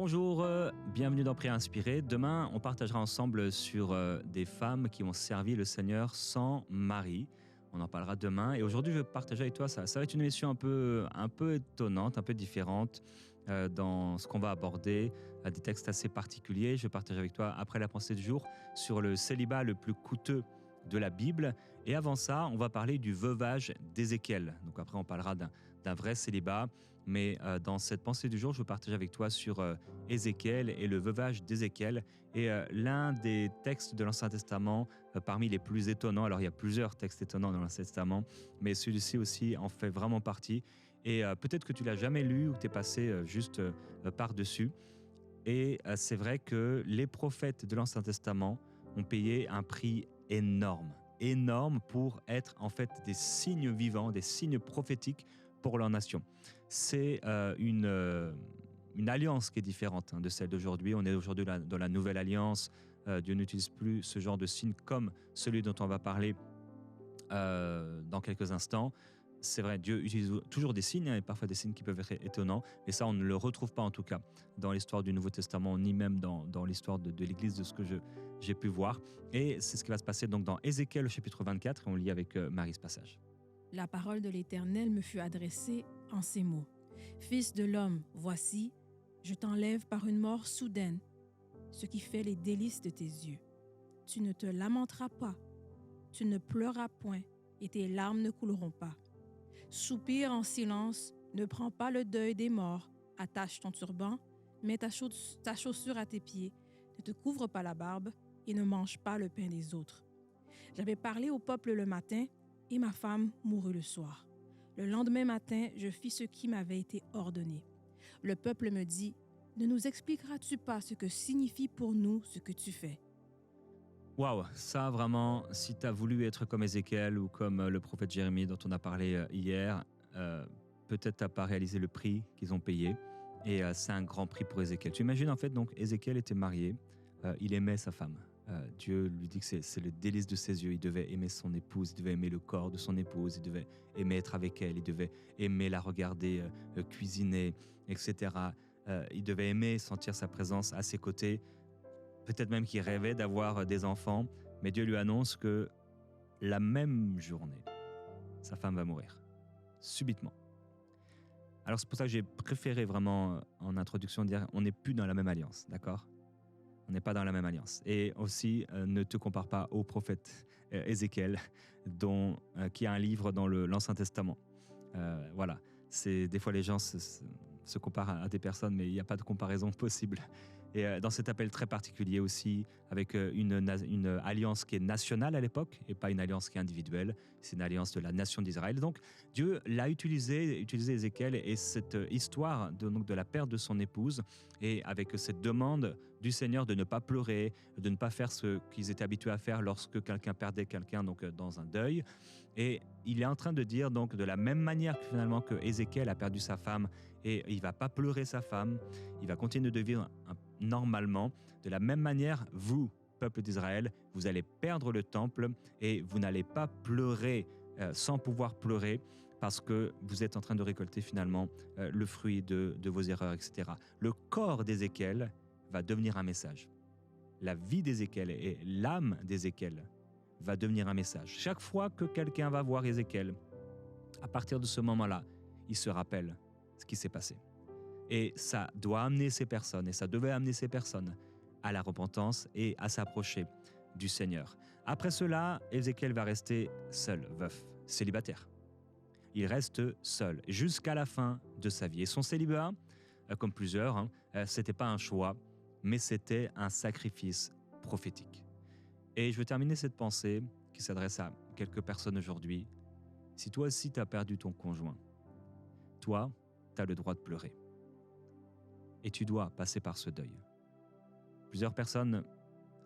Bonjour, bienvenue dans Prière Inspirée. Demain, on partagera ensemble sur des femmes qui ont servi le Seigneur sans mari. On en parlera demain. Et aujourd'hui, je vais partager avec toi ça. Ça va être une émission un peu étonnante, un peu différente dans ce qu'on va aborder, des textes assez particuliers. Je vais partager avec toi, après la pensée du jour, sur le célibat le plus coûteux de la Bible. Et avant ça, on va parler du veuvage d'Ézéchiel. Donc après, on parlera d'un vrai célibat. Mais dans cette pensée du jour, je veux partager avec toi sur Ézéchiel et le veuvage d'Ézéchiel. Et l'un des textes de l'Ancien Testament parmi les plus étonnants. Alors, il y a plusieurs textes étonnants dans l'Ancien Testament, mais celui-ci aussi en fait vraiment partie. Et peut-être que tu l'as jamais lu ou que tu es passé juste par-dessus. Et c'est vrai que les prophètes de l'Ancien Testament ont payé un prix énorme pour être en fait des signes vivants, des signes prophétiques pour leur nation. C'est une alliance qui est différente de celle d'aujourd'hui. On est aujourd'hui dans la nouvelle alliance. Dieu n'utilise plus ce genre de signes comme celui dont on va parler dans quelques instants. C'est vrai, Dieu utilise toujours des signes, et parfois des signes qui peuvent être étonnants, mais ça, on ne le retrouve pas en tout cas dans l'histoire du Nouveau Testament, ni même dans l'histoire de l'Église, de ce que j'ai pu voir. Et c'est ce qui va se passer donc dans Ézéchiel, chapitre 24, et on lit avec Marie ce passage. La parole de l'Éternel me fut adressée en ces mots. Fils de l'homme, voici, je t'enlève par une mort soudaine, ce qui fait les délices de tes yeux. Tu ne te lamenteras pas, tu ne pleureras point, et tes larmes ne couleront pas. Soupire en silence, ne prends pas le deuil des morts, attache ton turban, mets ta chaussure à tes pieds, ne te couvre pas la barbe et ne mange pas le pain des autres. J'avais parlé au peuple le matin et ma femme mourut le soir. Le lendemain matin, je fis ce qui m'avait été ordonné. Le peuple me dit, ne nous expliqueras-tu pas ce que signifie pour nous ce que tu fais? Waouh, ça vraiment, si tu as voulu être comme Ézéchiel ou comme le prophète Jérémie dont on a parlé hier, peut-être tu n'as pas réalisé le prix qu'ils ont payé. Et c'est un grand prix pour Ézéchiel. Tu imagines en fait, donc Ézéchiel était marié, il aimait sa femme. Dieu lui dit que c'est le délice de ses yeux. Il devait aimer son épouse, il devait aimer le corps de son épouse, il devait aimer être avec elle, il devait aimer la regarder cuisiner, etc. Il devait aimer sentir sa présence à ses côtés. Peut-être même qu'il rêvait d'avoir des enfants, mais Dieu lui annonce que la même journée, sa femme va mourir, subitement. Alors c'est pour ça que j'ai préféré vraiment en introduction dire on n'est plus dans la même alliance, d'accord ? On n'est pas dans la même alliance. Et aussi, ne te compare pas au prophète Ézéchiel, qui a un livre dans l'Ancien Testament. Voilà, des fois les gens se comparent à des personnes, mais il n'y a pas de comparaison possible. Et dans cet appel très particulier aussi, avec une alliance qui est nationale à l'époque, et pas une alliance qui est individuelle, c'est une alliance de la nation d'Israël. Donc Dieu l'a utilisé Ézéchiel et cette histoire de la perte de son épouse, et avec cette demande du Seigneur de ne pas pleurer, de ne pas faire ce qu'ils étaient habitués à faire lorsque quelqu'un perdait quelqu'un, donc dans un deuil. Et il est en train de dire donc de la même manière que finalement que Ézéchiel a perdu sa femme et il va pas pleurer sa femme, il va continuer de vivre normalement. De la même manière, vous, peuple d'Israël, vous allez perdre le temple et vous n'allez pas pleurer sans pouvoir pleurer parce que vous êtes en train de récolter finalement le fruit de vos erreurs, etc. Le corps d'Ézéchiel va devenir un message. La vie d'Ézéchiel et l'âme d'Ézéchiel va devenir un message. Chaque fois que quelqu'un va voir Ézéchiel, à partir de ce moment-là, il se rappelle ce qui s'est passé. Et ça doit amener ces personnes, et ça devait amener ces personnes à la repentance et à s'approcher du Seigneur. Après cela, Ézéchiel va rester seul, veuf, célibataire. Il reste seul jusqu'à la fin de sa vie. Et son célibat, comme plusieurs, c'était pas un choix, mais c'était un sacrifice prophétique. Et je veux terminer cette pensée qui s'adresse à quelques personnes aujourd'hui. Si toi aussi tu as perdu ton conjoint, toi, tu as le droit de pleurer. Et tu dois passer par ce deuil. Plusieurs personnes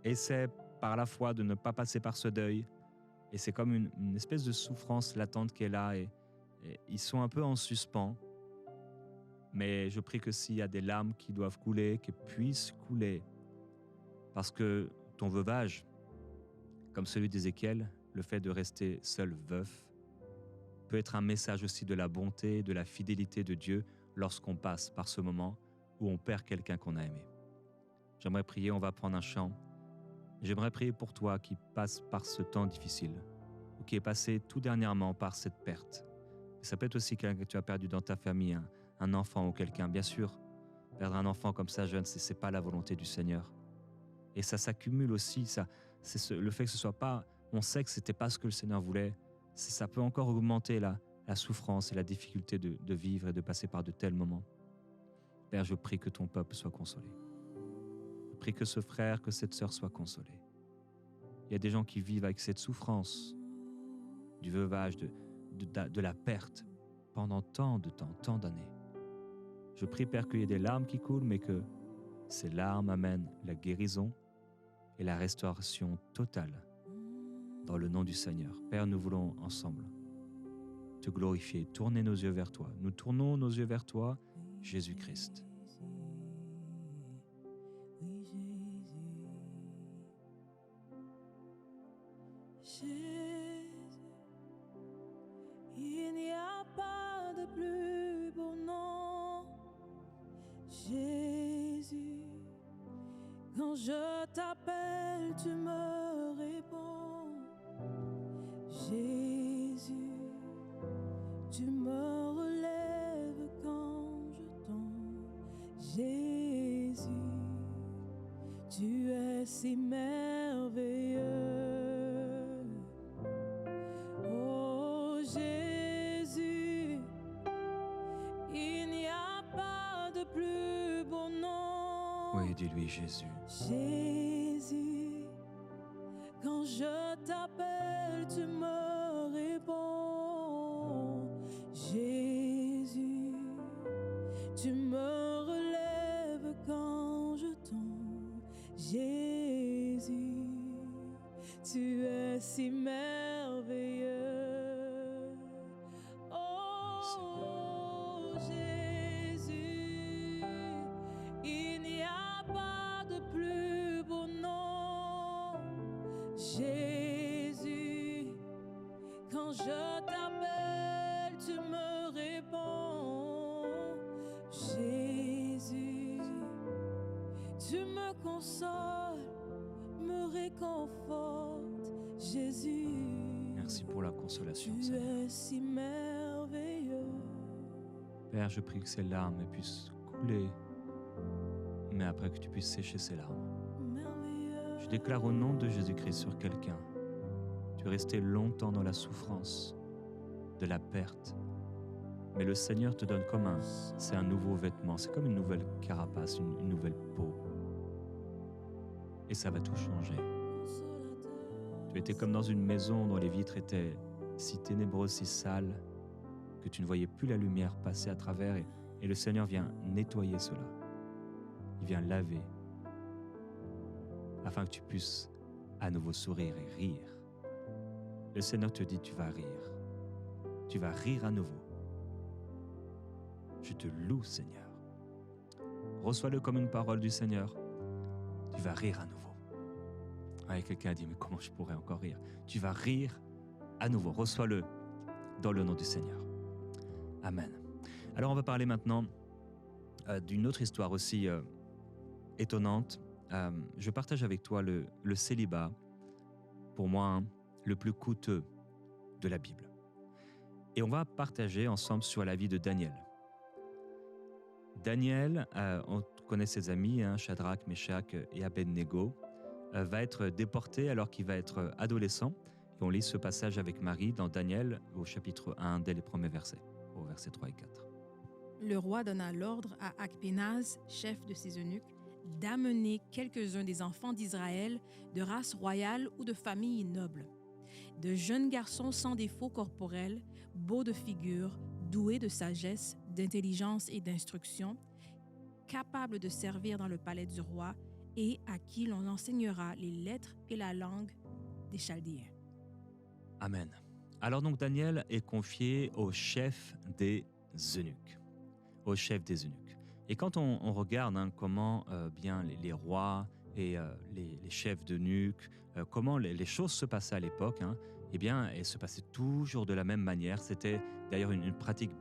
essaient par la foi de ne pas passer par ce deuil. Et c'est comme une espèce de souffrance latente qui est là. Et ils sont un peu en suspens. Mais je prie que s'il y a des larmes qui doivent couler, qu'elles puissent couler. Parce que ton veuvage, comme celui d'Ézéchiel, le fait de rester seul veuf, peut être un message aussi de la bonté, de la fidélité de Dieu lorsqu'on passe par ce moment où on perd quelqu'un qu'on a aimé. J'aimerais prier, on va prendre un chant. J'aimerais prier pour toi qui passe par ce temps difficile, ou qui est passé tout dernièrement par cette perte. Ça peut être aussi quelqu'un que tu as perdu dans ta famille, un enfant ou quelqu'un. Bien sûr, perdre un enfant comme ça jeune, c'est pas la volonté du Seigneur. Et ça s'accumule aussi, le fait que ce soit pas, on sait que c'était pas ce que le Seigneur voulait, ça peut encore augmenter la souffrance et la difficulté de vivre et de passer par de tels moments. Père, je prie que ton peuple soit consolé. Je prie que ce frère, que cette sœur soit consolée. Il y a des gens qui vivent avec cette souffrance du veuvage, de la perte pendant tant de temps, tant d'années. Je prie, Père, qu'il y ait des larmes qui coulent, mais que ces larmes amènent la guérison et la restauration totale dans le nom du Seigneur. Père, nous voulons ensemble te glorifier, tourner nos yeux vers toi. Nous tournons nos yeux vers toi, Jésus-Christ. Il n'y a pas de plus beau nom, Jésus. Quand je t'appelle, tu me réponds, Jésus. Tu me relèves quand je tombe, Jésus. Tu es si merveilleux. Oh Jésus, il n'y a pas de plus beau nom. Oui, dis-lui Jésus. Jésus, quand je t'appelle, tu me réponds. Jésus, tu me relèves quand je tombe. Jésus, tu es si merveilleux. Oh Jésus, il n'y a pas de plus beau nom. Jésus, quand je t'appelle, tu me réponds. Jésus, tu me consoles, me réconfortes. Jésus, merci pour la consolation, tu Seigneur. es si merveilleux. Père, je prie que ces larmes puissent couler, mais après que tu puisses sécher ces larmes. Merveilleux. Je déclare au nom de Jésus-Christ sur quelqu'un. Tu es resté longtemps dans la souffrance, de la perte. Mais le Seigneur te donne c'est un nouveau vêtement, c'est comme une nouvelle carapace, une nouvelle peau. Et ça va tout changer. Tu étais comme dans une maison dont les vitres étaient si ténébreuses, si sales, que tu ne voyais plus la lumière passer à travers, et le Seigneur vient nettoyer cela. Il vient laver, afin que tu puisses à nouveau sourire et rire. Le Seigneur te dit, tu vas rire. Tu vas rire à nouveau. Je te loue, Seigneur. Reçois-le comme une parole du Seigneur. Tu vas rire à nouveau. Et quelqu'un a dit, mais comment je pourrais encore rire? Tu vas rire à nouveau. Reçois-le dans le nom du Seigneur. Amen. Alors on va parler maintenant d'une autre histoire aussi étonnante. Je partage avec toi le célibat, pour moi, le plus coûteux de la Bible. Et on va partager ensemble sur la vie de Daniel. Daniel, on connaît ses amis, Shadrach, Meshach et Abednego, va être déporté alors qu'il va être adolescent. Et on lit ce passage avec Marie dans Daniel au chapitre 1, dès les premiers versets, au verset 3 et 4. Le roi donna l'ordre à Akpénaz, chef de ses eunuques, d'amener quelques-uns des enfants d'Israël de race royale ou de famille noble, de jeunes garçons sans défaut corporel, beaux de figure, doués de sagesse, d'intelligence et d'instruction, capables de servir dans le palais du roi et à qui l'on enseignera les lettres et la langue des Chaldéens. Amen. Alors donc Daniel est confié au chef des eunuques. Au chef des eunuques. Et quand on regarde comment bien les rois et les chefs d'eunuques, comment les choses se passaient à l'époque, eh bien, elles se passaient toujours de la même manière. C'était d'ailleurs une pratique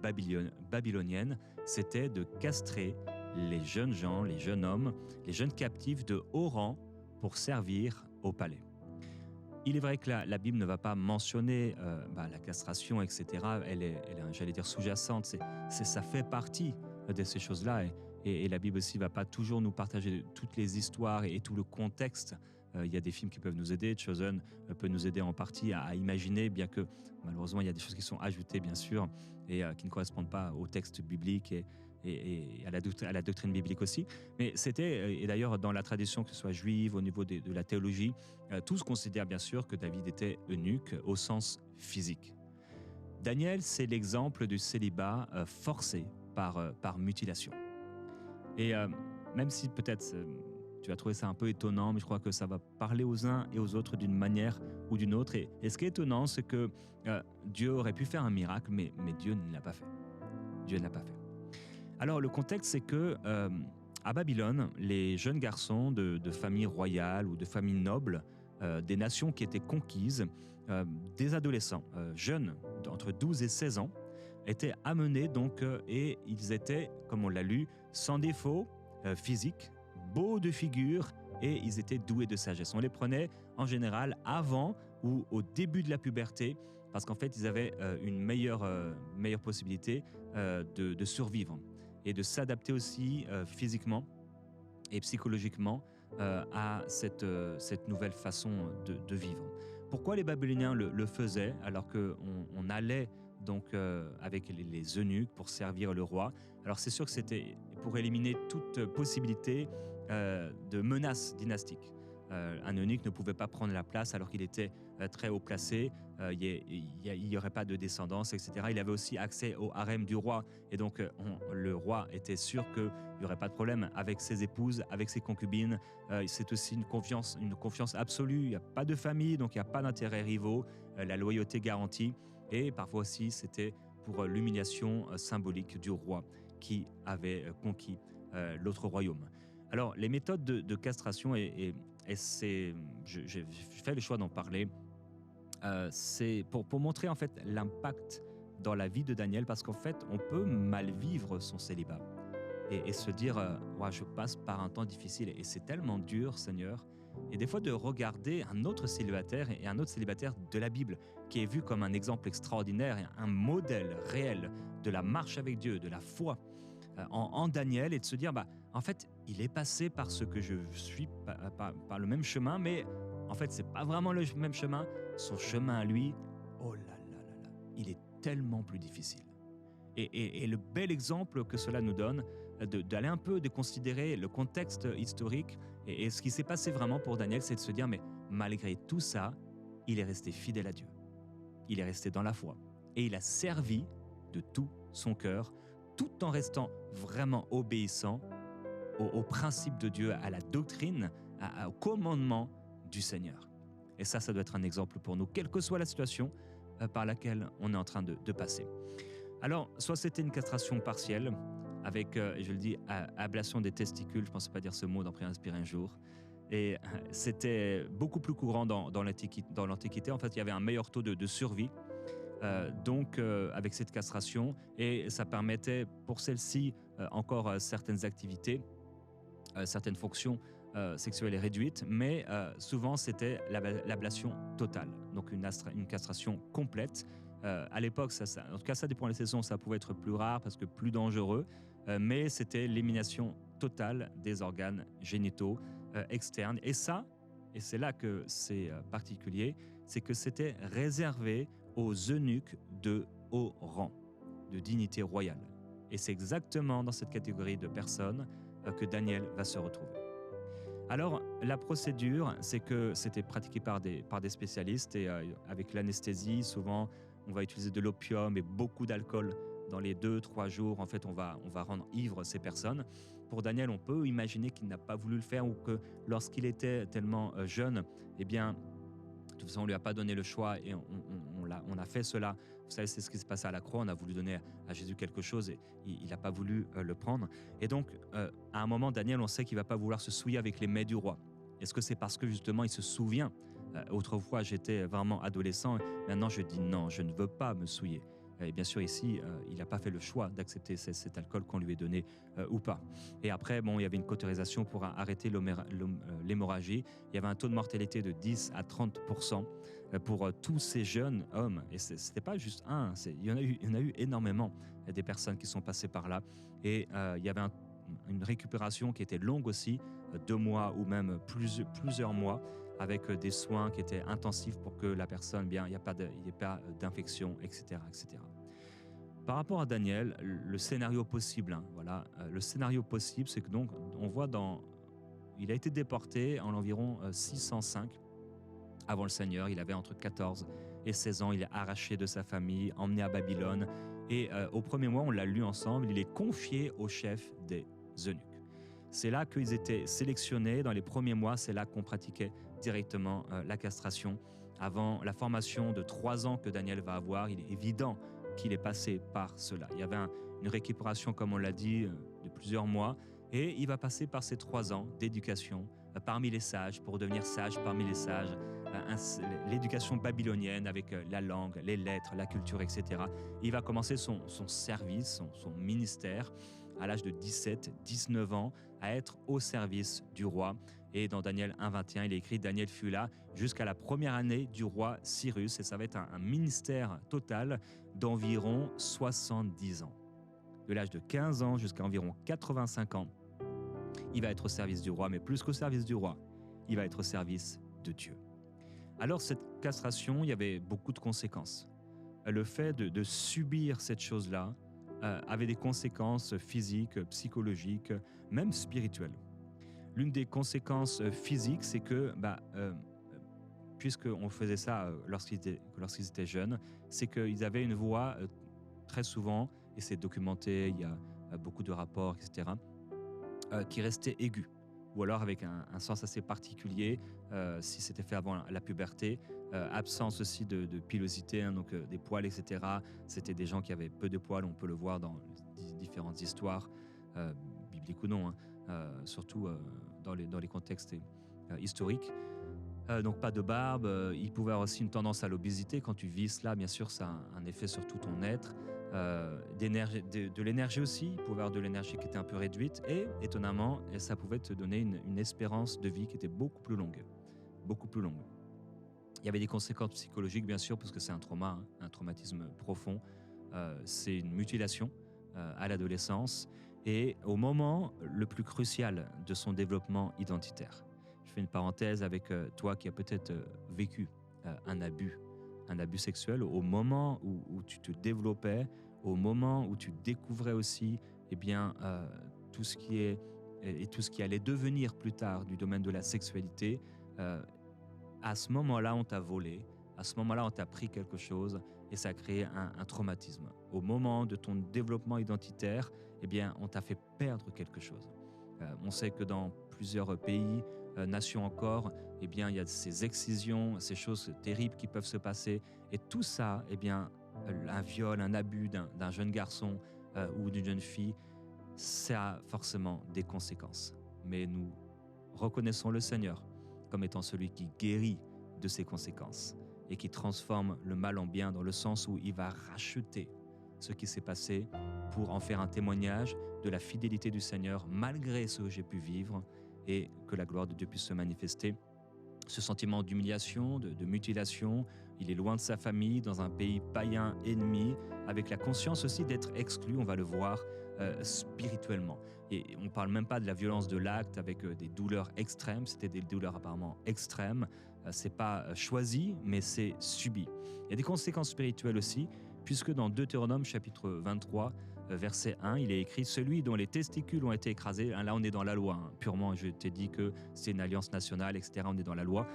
babylonienne, c'était de castrer les jeunes gens, les jeunes hommes, les jeunes captifs de haut rang pour servir au palais. Il est vrai que la Bible ne va pas mentionner la castration, etc. Elle est, j'allais dire, sous-jacente. Ça fait partie de ces choses-là. Et la Bible aussi ne va pas toujours nous partager toutes les histoires et tout le contexte. Il y a des films qui peuvent nous aider. Chosen peut nous aider en partie à imaginer, bien que malheureusement, il y a des choses qui sont ajoutées, bien sûr, et qui ne correspondent pas au texte biblique et à la doctrine biblique aussi. Mais c'était, et d'ailleurs dans la tradition, que ce soit juive, au niveau de la théologie, tous considèrent bien sûr que David était eunuque au sens physique. Daniel, c'est l'exemple du célibat forcé par mutilation. Et même si peut-être tu vas trouver ça un peu étonnant, mais je crois que ça va parler aux uns et aux autres d'une manière ou d'une autre. Et ce qui est étonnant, c'est que Dieu aurait pu faire un miracle, mais Dieu ne l'a pas fait. Dieu ne l'a pas fait. Alors le contexte, c'est que à Babylone, les jeunes garçons de familles royales ou de familles nobles, des nations qui étaient conquises, des adolescents jeunes, entre 12 et 16 ans, étaient amenés donc, et ils étaient, comme on l'a lu, sans défaut physique, beaux de figure, et ils étaient doués de sagesse. On les prenait en général avant ou au début de la puberté, parce qu'en fait, ils avaient une meilleure possibilité de survivre et de s'adapter aussi physiquement et psychologiquement à cette nouvelle façon de vivre. Pourquoi les Babyloniens le faisaient alors qu'on allait donc avec les eunuques pour servir le roi? Alors c'est sûr que c'était pour éliminer toute possibilité de menace dynastique. Un eunuque ne pouvait pas prendre la place alors qu'il était très haut placé, il n'y aurait pas de descendance, etc. Il avait aussi accès au harem du roi, et donc le roi était sûr qu'il n'y aurait pas de problème avec ses épouses, avec ses concubines. C'est aussi une confiance absolue, il n'y a pas de famille, donc il n'y a pas d'intérêts rivaux, la loyauté garantie, et parfois aussi c'était pour l'humiliation symbolique du roi qui avait conquis l'autre royaume. Alors les méthodes de castration, et j'ai fait le choix d'en parler, c'est pour montrer en fait l'impact dans la vie de Daniel, parce qu'en fait on peut mal vivre son célibat et se dire ouais, je passe par un temps difficile et c'est tellement dur, Seigneur. Et des fois de regarder un autre célibataire, et un autre célibataire de la Bible qui est vu comme un exemple extraordinaire et un modèle réel de la marche avec Dieu, de la foi en Daniel, et de se dire en fait il est passé par ce que je suis, par le même chemin, mais en fait c'est pas vraiment le même chemin. Son chemin à lui, oh là là là là, il est tellement plus difficile. Et le bel exemple que cela nous donne, d'aller un peu, de considérer le contexte historique et ce qui s'est passé vraiment pour Daniel, c'est de se dire mais malgré tout ça, il est resté fidèle à Dieu. Il est resté dans la foi et il a servi de tout son cœur, tout en restant vraiment obéissant aux principes de Dieu, à la doctrine, au commandement du Seigneur. Et ça doit être un exemple pour nous, quelle que soit la situation par laquelle on est en train de passer. Alors, soit c'était une castration partielle, avec, je le dis, ablation des testicules, je ne pensais pas dire ce mot dans Prière inspirée un jour, et c'était beaucoup plus courant dans l'Antiquité. En fait, il y avait un meilleur taux de survie, avec cette castration, et ça permettait pour celle-ci encore certaines activités, certaines fonctions sexuelles réduites, mais souvent c'était l'ablation totale, donc une castration complète. À l'époque, en tout cas ça dépend des saisons, ça pouvait être plus rare parce que plus dangereux, mais c'était l'élimination totale des organes génitaux externes. Et c'est là que c'est particulier, c'est que c'était réservé aux eunuques de haut rang, de dignité royale. Et c'est exactement dans cette catégorie de personnes que Daniel va se retrouver. Alors, la procédure, c'est que c'était pratiqué par des spécialistes, et avec l'anesthésie, souvent, on va utiliser de l'opium et beaucoup d'alcool dans les 2-3 jours. En fait, on va rendre ivres ces personnes. Pour Daniel, on peut imaginer qu'il n'a pas voulu le faire, ou que lorsqu'il était tellement jeune, eh bien, de toute façon, on ne lui a pas donné le choix et on a fait cela. Vous savez, c'est ce qui se passait à la croix. On a voulu donner à Jésus quelque chose et il n'a pas voulu le prendre. Et donc, à un moment, Daniel, on sait qu'il ne va pas vouloir se souiller avec les mets du roi. Est-ce que c'est parce que justement, il se souvient autrefois, j'étais vraiment adolescent. Maintenant, je dis non, je ne veux pas me souiller. Et bien sûr, ici, il n'a pas fait le choix d'accepter cet alcool qu'on lui ait donné ou pas. Et après, bon, il y avait une cautérisation pour arrêter l'hémorragie. Il y avait un taux de mortalité de 10 à 30% pour tous ces jeunes hommes. Et ce n'était pas juste un, il y en a eu énormément des personnes qui sont passées par là. Et il y avait une récupération qui était longue aussi, 2 mois ou même plusieurs mois, avec des soins qui étaient intensifs pour que la personne, bien, il n'y ait pas d'infection, etc., etc. Par rapport à Daniel, le scénario possible, hein, voilà, le scénario possible, c'est que donc on voit il a été déporté en environ 605 avant le Seigneur. Il avait entre 14 et 16 ans. Il est arraché de sa famille, emmené à Babylone. Et au premier mois, on l'a lu ensemble. Il est confié au chef des eunuques. C'est là qu'ils étaient sélectionnés. Dans les premiers mois, c'est là qu'on pratiquait directement la castration. Avant la formation de 3 ans que Daniel va avoir, il est évident qu'il est passé par cela. Il y avait une récupération, comme on l'a dit, de plusieurs mois. Et il va passer par ces 3 ans d'éducation parmi les sages, pour devenir sage parmi les sages, l'éducation babylonienne avec la langue, les lettres, la culture, etc. Il va commencer son service, son ministère à l'âge de 17-19 ans, à être au service du roi. Et dans Daniel 1,21, il est écrit « Daniel fut là jusqu'à la première année du roi Cyrus ». Et ça va être un ministère total d'environ 70 ans. De l'âge de 15 ans jusqu'à environ 85 ans, il va être au service du roi, mais plus qu'au service du roi, il va être au service de Dieu. Alors cette castration, il y avait beaucoup de conséquences. Le fait de subir cette chose-là avait des conséquences physiques, psychologiques, même spirituelles. L'une des conséquences physiques, c'est que, puisqu'on faisait ça lorsqu'ils étaient jeunes, c'est qu'ils avaient une voix très souvent, et c'est documenté, il y a beaucoup de rapports, etc., qui restait aiguë, ou alors avec un sens assez particulier, si c'était fait avant la puberté, absence aussi de pilosité, hein, donc des poils, etc. C'était des gens qui avaient peu de poils, on peut le voir dans différentes histoires, bibliques ou non, hein, surtout dans les contextes historiques. Donc pas de barbe, il pouvait avoir aussi une tendance à l'obésité. Quand tu vis cela, bien sûr, ça a un effet sur tout ton être. De l'énergie aussi, il pouvait avoir de l'énergie qui était un peu réduite, et étonnamment, ça pouvait te donner une espérance de vie qui était beaucoup plus longue. Beaucoup plus longue. Il y avait des conséquences psychologiques, bien sûr, parce que c'est un trauma, hein, un traumatisme profond. C'est une mutilation à l'adolescence, et au moment le plus crucial de son développement identitaire. Je fais une parenthèse avec toi qui as peut-être vécu un abus sexuel au moment où tu te développais, au moment où tu découvrais aussi tout ce qui allait devenir plus tard du domaine de la sexualité. À ce moment-là, on t'a volé, à ce moment-là, on t'a pris quelque chose, et ça a créé un traumatisme. Au moment de ton développement identitaire, on t'a fait perdre quelque chose. On sait que dans plusieurs pays, nations encore, il y a ces excisions, ces choses terribles qui peuvent se passer. Et tout ça, un viol, un abus d'un jeune garçon ou d'une jeune fille, ça a forcément des conséquences. Mais nous reconnaissons le Seigneur comme étant celui qui guérit de ces conséquences et qui transforme le mal en bien, dans le sens où il va racheter ce qui s'est passé pour en faire un témoignage de la fidélité du Seigneur malgré ce que j'ai pu vivre, et que la gloire de Dieu puisse se manifester. Ce sentiment d'humiliation, de mutilation, il est loin de sa famille, dans un pays païen ennemi, avec la conscience aussi d'être exclu, on va le voir, spirituellement. Et on ne parle même pas de la violence de l'acte avec des douleurs extrêmes, c'était des douleurs apparemment extrêmes, c'est pas choisi, mais c'est subi. Il y a des conséquences spirituelles aussi, puisque dans Deutéronome chapitre 23, verset 1, il est écrit « Celui dont les testicules ont été écrasés », là on est dans la loi, hein, purement, je t'ai dit que c'est une alliance nationale, etc., on est dans la loi,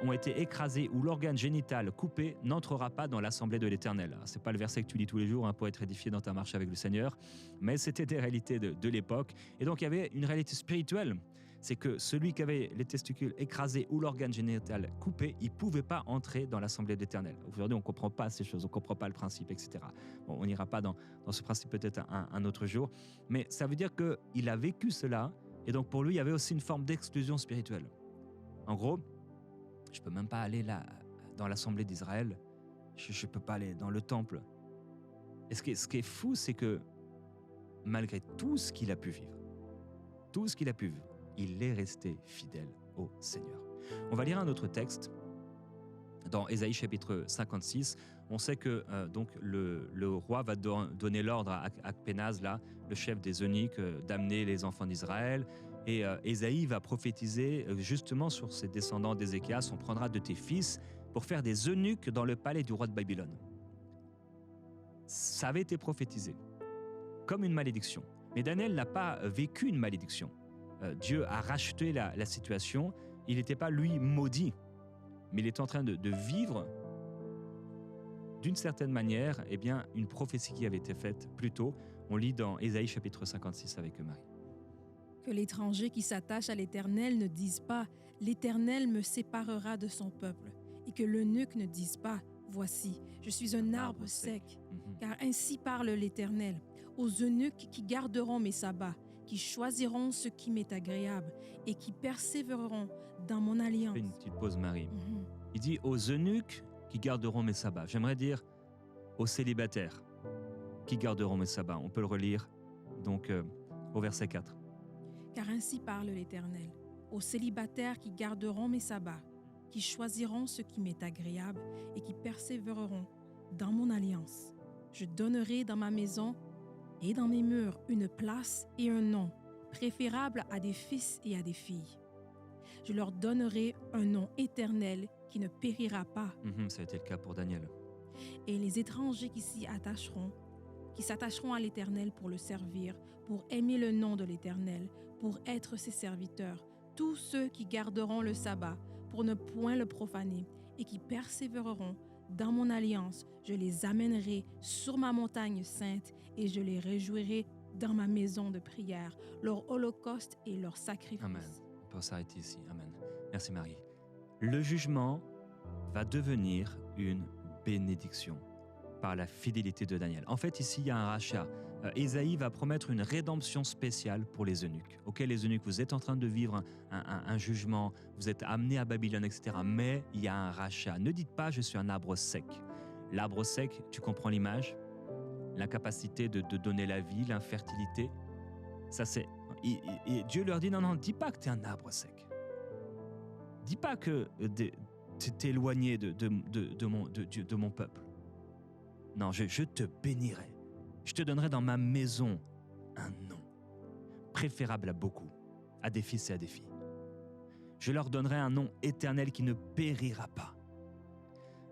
ont été écrasés ou l'organe génital coupé n'entrera pas dans l'assemblée de l'Éternel. Ce n'est pas le verset que tu lis tous les jours, hein, pour être édifié dans ta marche avec le Seigneur, mais c'était des réalités de l'époque. Et donc il y avait une réalité spirituelle, c'est que celui qui avait les testicules écrasés ou l'organe génital coupé, il ne pouvait pas entrer dans l'assemblée de l'Éternel. Aujourd'hui, on ne comprend pas ces choses, on ne comprend pas le principe, etc. Bon, on n'ira pas dans ce principe peut-être un autre jour, mais ça veut dire qu'il a vécu cela, et donc pour lui, il y avait aussi une forme d'exclusion spirituelle. En gros, je ne peux même pas aller là, dans l'assemblée d'Israël, je ne peux pas aller dans le temple. Et ce qui est fou, c'est que malgré tout ce qu'il a pu vivre, tout ce qu'il a pu vivre, il est resté fidèle au Seigneur. On va lire un autre texte dans Ésaïe chapitre 56. On sait que donc le roi va donner l'ordre à Akpenaz, là, le chef des eunuques, d'amener les enfants d'Israël. Et Ésaïe va prophétiser justement sur ses descendants d'Ézéchias. On prendra de tes fils pour faire des eunuques dans le palais du roi de Babylone. Ça avait été prophétisé comme une malédiction. Mais Daniel n'a pas vécu une malédiction. Dieu a racheté la situation. Il n'était pas, lui, maudit. Mais il est en train de vivre, d'une certaine manière, eh bien, une prophétie qui avait été faite plus tôt. On lit dans Ésaïe chapitre 56 avec Marie. Que l'étranger qui s'attache à l'Éternel ne dise pas « L'Éternel me séparera de son peuple » et que l'eunuque ne dise pas « Voici, je suis un arbre sec ». Car ainsi parle l'Éternel, aux eunuques qui garderont mes sabbats, qui choisiront ce qui m'est agréable et qui persévéreront dans mon alliance. Fais une petite pause, Marie. Il dit aux eunuques qui garderont mes sabbats. J'aimerais dire aux célibataires qui garderont mes sabbats. On peut le relire donc au verset 4. Car ainsi parle l'Éternel, aux célibataires qui garderont mes sabbats, qui choisiront ce qui m'est agréable et qui persévéreront dans mon alliance. Je donnerai dans ma maison et dans mes murs une place et un nom, préférable à des fils et à des filles. Je leur donnerai un nom éternel qui ne périra pas. Ça a été le cas pour Daniel. Et les étrangers qui s'attacheront à l'Éternel pour le servir, pour aimer le nom de l'Éternel, pour être ses serviteurs, tous ceux qui garderont le sabbat, pour ne point le profaner, et qui persévéreront dans mon alliance, je les amènerai sur ma montagne sainte et je les réjouirai dans ma maison de prière, leur holocauste et leur sacrifice. Amen. On peut s'arrêter ici. Amen. Merci Marie. Le jugement va devenir une bénédiction par la fidélité de Daniel. En fait, ici, il y a un rachat. Ésaïe va promettre une rédemption spéciale pour les eunuques. Ok, les eunuques, vous êtes en train de vivre un jugement, vous êtes amenés à Babylone, etc. Mais il y a un rachat. Ne dites pas « je suis un arbre sec ». L'arbre sec, tu comprends l'image? L'incapacité de donner la vie, l'infertilité. Ça, c'est... Et Dieu leur dit « non, dis pas que tu es un arbre sec. Dis pas que tu t'es éloigné de mon peuple. Non, je te bénirai. Je te donnerai dans ma maison un nom, préférable à beaucoup, à des fils et à des filles. Je leur donnerai un nom éternel qui ne périra pas. »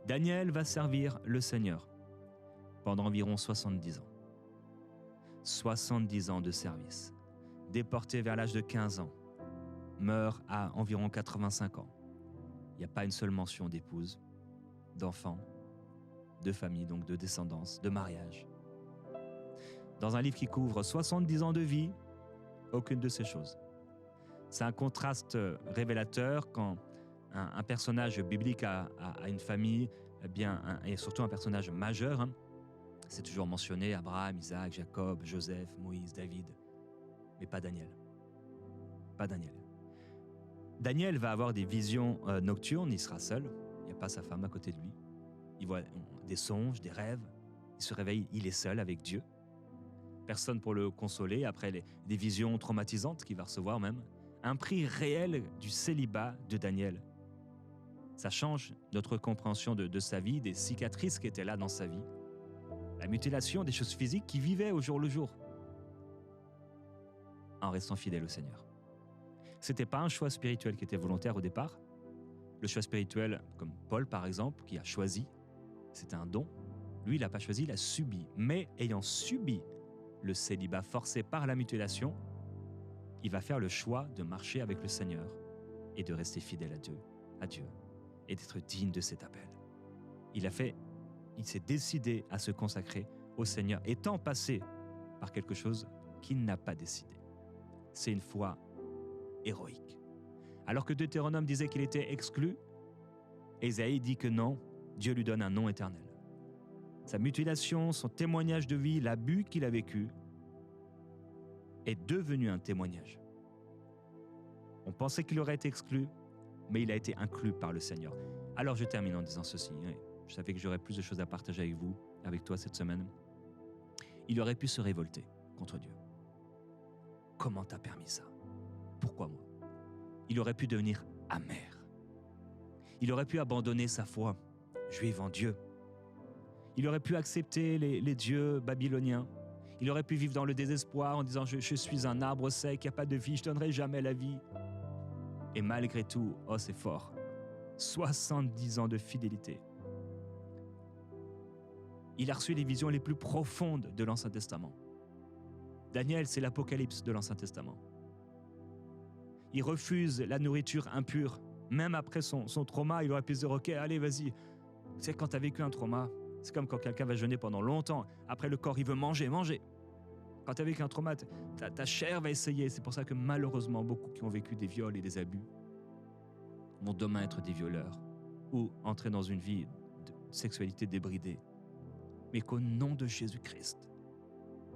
Daniel va servir le Seigneur pendant environ 70 ans. 70 ans de service. Déporté vers l'âge de 15 ans, meurt à environ 85 ans. Il n'y a pas une seule mention d'épouse, d'enfants, de famille, donc de descendance, de mariage. Dans un livre qui couvre 70 ans de vie, aucune de ces choses. C'est un contraste révélateur quand un personnage biblique a une famille, eh bien, et surtout un personnage majeur. C'est toujours mentionné Abraham, Isaac, Jacob, Joseph, Moïse, David, mais pas Daniel. Pas Daniel. Daniel va avoir des visions nocturnes, il sera seul, il n'y a pas sa femme à côté de lui. Il voit des songes, des rêves, il se réveille, il est seul avec Dieu. Personne pour le consoler après des visions traumatisantes qu'il va recevoir même. Un prix réel du célibat de Daniel. Ça change notre compréhension de sa vie, des cicatrices qui étaient là dans sa vie. La mutilation des choses physiques qui vivaient au jour le jour. En restant fidèle au Seigneur. C'était pas un choix spirituel qui était volontaire au départ. Le choix spirituel, comme Paul par exemple, qui a choisi, c'était un don. Lui, il n'a pas choisi, il a subi. Mais ayant subi le célibat forcé par la mutilation, il va faire le choix de marcher avec le Seigneur et de rester fidèle à Dieu et d'être digne de cet appel. Il s'est décidé à se consacrer au Seigneur, étant passé par quelque chose qu'il n'a pas décidé. C'est une foi héroïque. Alors que Deutéronome disait qu'il était exclu, Ésaïe dit que non, Dieu lui donne un nom éternel. Sa mutilation, son témoignage de vie, l'abus qu'il a vécu, est devenu un témoignage. On pensait qu'il aurait été exclu, mais il a été inclus par le Seigneur. Alors je termine en disant ceci. Je savais que j'aurais plus de choses à partager avec vous, avec toi cette semaine. il aurait pu se révolter contre Dieu. Comment t'as permis ça? Pourquoi moi? Il aurait pu devenir amer. Il aurait pu abandonner sa foi juive en Dieu. Il aurait pu accepter les dieux babyloniens. Il aurait pu vivre dans le désespoir en disant je suis un arbre sec, il n'y a pas de vie, je ne donnerai jamais la vie. Et malgré tout, oh c'est fort, 70 ans de fidélité. Il a reçu les visions les plus profondes de l'Ancien Testament. Daniel, c'est l'Apocalypse de l'Ancien Testament. Il refuse la nourriture impure. Même après son trauma, il aurait pu se dire « Ok, allez, vas-y. » Tu sais, quand tu as vécu un trauma, c'est comme quand quelqu'un va jeûner pendant longtemps. Après, le corps, il veut manger. Quand tu as vécu un trauma, ta chair va essayer. C'est pour ça que malheureusement, beaucoup qui ont vécu des viols et des abus vont demain être des violeurs ou entrer dans une vie de sexualité débridée. Mais qu'au nom de Jésus-Christ,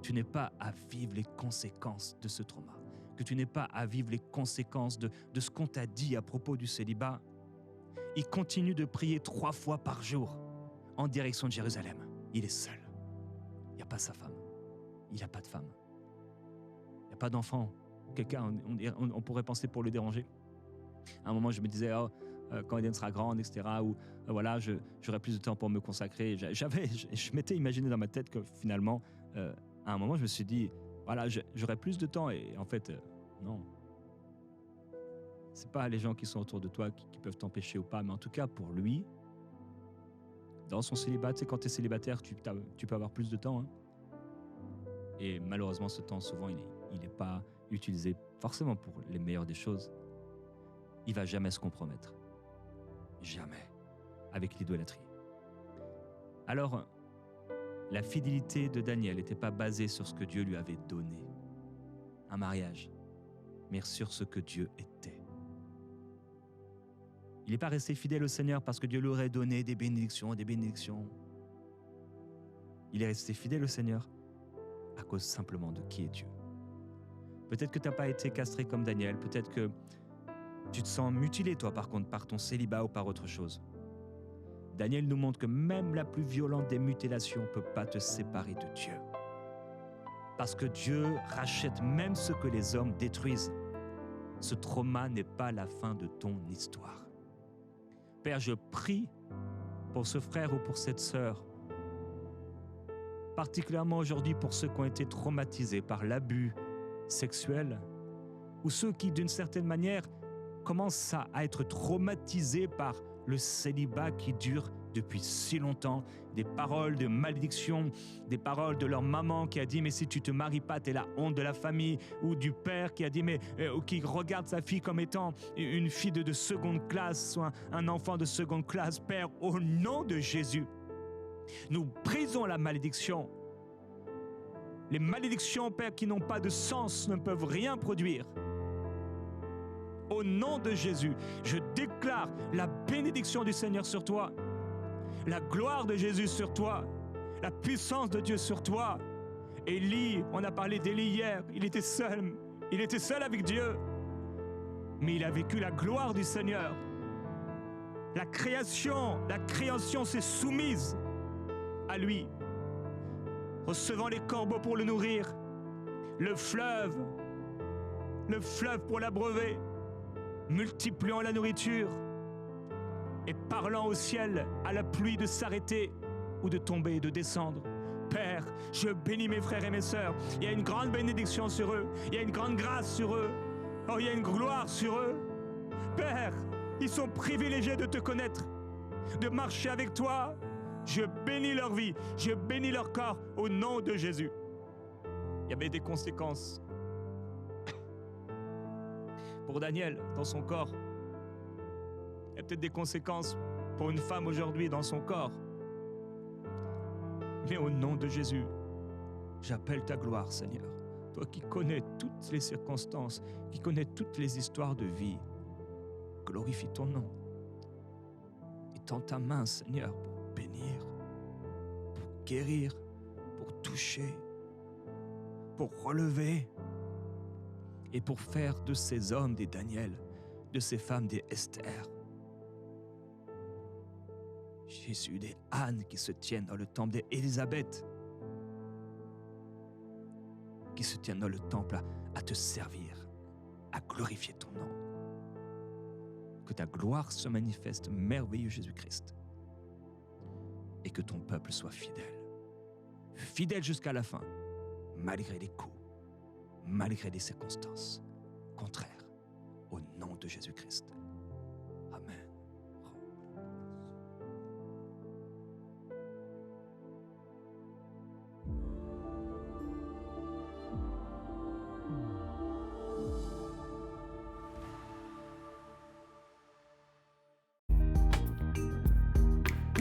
tu n'es pas à vivre les conséquences de ce trauma, que tu n'es pas à vivre les conséquences de ce qu'on t'a dit à propos du célibat. Il continue de prier 3 fois par jour en direction de Jérusalem. Il est seul. Il n'y a pas sa femme. Il n'y a pas de femme. Il n'y a pas d'enfant. Quelqu'un, on pourrait penser pour le déranger. À un moment, je me disais, quand Eden sera grande, etc., ou voilà, j'aurai plus de temps pour me consacrer. Je m'étais imaginé dans ma tête que finalement, à un moment, je me suis dit, voilà, j'aurai plus de temps. Et en fait, non. C'est pas les gens qui sont autour de toi qui peuvent t'empêcher ou pas, mais en tout cas, pour lui, dans son célibat, tu sais, quand tu es célibataire, tu peux avoir plus de temps. Hein. Et malheureusement, ce temps, souvent, il n'est pas utilisé forcément pour les meilleures des choses. Il va jamais se compromettre. Jamais. Avec l'idolâtrie. Alors, la fidélité de Daniel n'était pas basée sur ce que Dieu lui avait donné, un mariage, mais sur ce que Dieu était. Il n'est pas resté fidèle au Seigneur parce que Dieu lui aurait donné des bénédictions. Il est resté fidèle au Seigneur à cause simplement de qui est Dieu. Peut-être que tu n'as pas été castré comme Daniel, peut-être que tu te sens mutilé, toi, par contre, par ton célibat ou par autre chose. Daniel nous montre que même la plus violente des mutilations ne peut pas te séparer de Dieu. Parce que Dieu rachète même ce que les hommes détruisent. Ce trauma n'est pas la fin de ton histoire. Père, je prie pour ce frère ou pour cette sœur, particulièrement aujourd'hui pour ceux qui ont été traumatisés par l'abus sexuel, ou ceux qui, d'une certaine manière, commencent à être traumatisés par le célibat qui dure depuis si longtemps, des paroles de malédiction, des paroles de leur maman qui a dit « mais si tu te maries pas, t'es la honte de la famille » ou du père qui a dit ou qui regarde sa fille comme étant une fille de seconde classe, soit un enfant de seconde classe. Père, au nom de Jésus, nous brisons la malédiction. Les malédictions, Père, qui n'ont pas de sens ne peuvent rien produire. Au nom de Jésus, je déclare la bénédiction du Seigneur sur toi, la gloire de Jésus sur toi, la puissance de Dieu sur toi. Élie, on a parlé d'Élie hier, il était seul avec Dieu, mais il a vécu la gloire du Seigneur. La création s'est soumise à lui, recevant les corbeaux pour le nourrir, le fleuve pour l'abreuver, multipliant la nourriture et parlant au ciel, à la pluie de s'arrêter ou de tomber et de descendre. Père, je bénis mes frères et mes sœurs. Il y a une grande bénédiction sur eux. Il y a une grande grâce sur eux. Oh, il y a une gloire sur eux. Père, ils sont privilégiés de te connaître, de marcher avec toi. Je bénis leur vie, je bénis leur corps au nom de Jésus. Il y avait des conséquences pour Daniel dans son corps. Il y a peut-être des conséquences pour une femme aujourd'hui dans son corps. Mais au nom de Jésus, j'appelle ta gloire, Seigneur. Toi qui connais toutes les circonstances, qui connais toutes les histoires de vie, glorifie ton nom. Et tends ta main, Seigneur, pour bénir, pour guérir, pour toucher, pour relever et pour faire de ces hommes des Daniel, de ces femmes des Esther. Jésus, des Anne qui se tiennent dans le temple des Élisabeth. qui se tiennent dans le temple à te servir, à glorifier ton nom. Que ta gloire se manifeste, merveilleux Jésus-Christ, et que ton peuple soit fidèle. Fidèle jusqu'à la fin, malgré les coups, malgré les circonstances contraires, au nom de Jésus-Christ. Amen.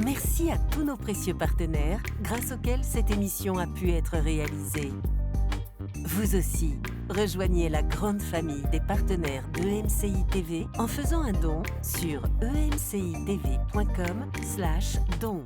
Merci à tous nos précieux partenaires, grâce auxquels cette émission a pu être réalisée. Vous aussi, rejoignez la grande famille des partenaires d'EMCI TV en faisant un don sur emcitv.com/don.